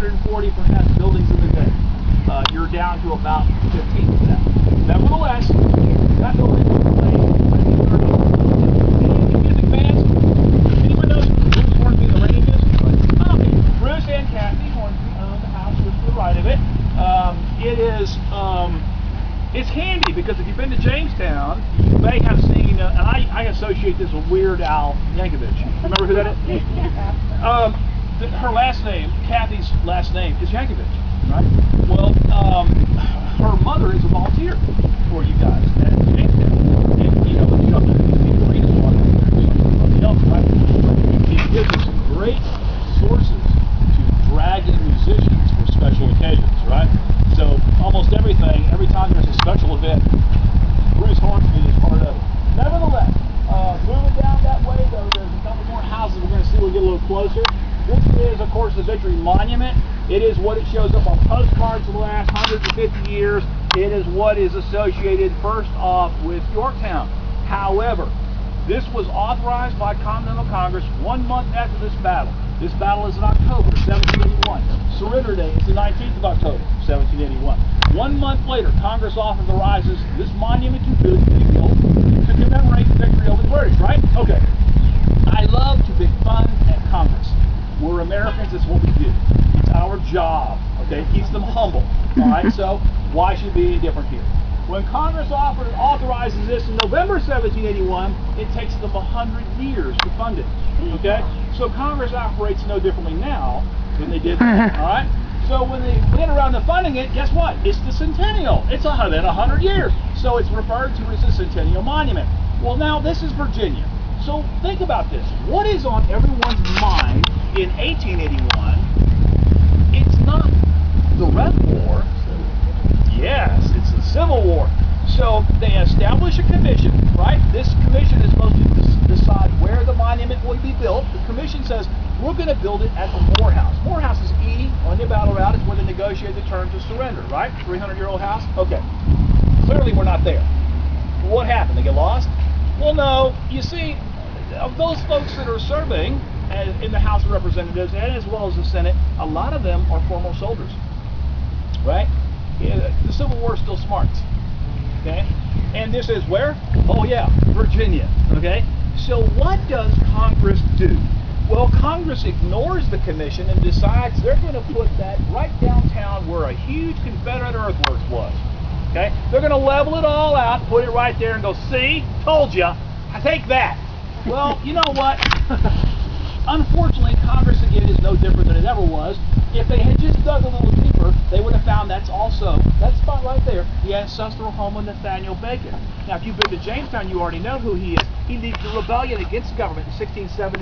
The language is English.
240 perhaps buildings in the day. You're down to about 15 of that. Nevertheless, that building was playing music bands. Anyone knows who Bruce Hornsby and the Range is? Okay. Bruce and Kathy Hornsby own the house just to the right of it. It's handy because if you've been to Jamestown, you may have seen, and I associate this with Weird Al Yankovic. Remember who that is? Her last name, Kathy's last name, is Yankovic, right? Well, her mother is a volunteer for you guys at Jamestown. And, you know, you don't know the greatest one, something else, right? It gives us some great sources to drag in musicians for special occasions, right? So almost everything, every time there's a special event, Bruce Hornsby is part of it. Nevertheless, moving down that way, though, there's a couple more houses we're going to see when we get a little closer. This is, of course, the Victory Monument. It is what it shows up on postcards for the last 150 years. It is what is associated first off with Yorktown. However, this was authorized by Continental Congress 1 month after this battle. This battle is in October 1781. Surrender Day is the 19th of October 1781. 1 month later, Congress authorizes this monument to be built to commemorate the victory over the British, right? Okay. I love to pick fun at Congress. We're Americans, it's what we do. It's our job, okay? It keeps them humble, all right? So why should it be any different here? When Congress authorizes this in November 1781, it takes them 100 years to fund it, okay? So Congress operates no differently now than they did then, all right? So when they get around to funding it, guess what? It's the centennial. It's been 100 years. So it's referred to as the Centennial Monument. Well, now this is Virginia. So think about this. What is on everyone's mind in 1881? It's not the Red War. Yes, it's the Civil War. So they establish a commission, right? This commission is supposed to decide where the monument will be built. The commission says, we're going to build it at the Morehouse. Morehouse is E on your battle route. It's where they negotiate the terms of surrender, right? 300-year-old house? Okay. Clearly we're not there. What happened? They get lost? Well, no. You see, of those folks that are serving in the House of Representatives and as well as the Senate, a lot of them are former soldiers, right? The Civil War still smarts, okay? And this is where? Oh yeah, Virginia, okay? So what does Congress do? Well, Congress ignores the commission and decides they're going to put that right downtown where a huge Confederate earthworks was, okay? They're going to level it all out, put it right there and go, see, told you, I take that. Well, you know what? Unfortunately, Congress, again, is no different than it ever was. If they had just dug a little deeper, they would have found that spot right there, the ancestral home of Nathaniel Bacon. Now, if you've been to Jamestown, you already know who he is. He leads the rebellion against government in 1670.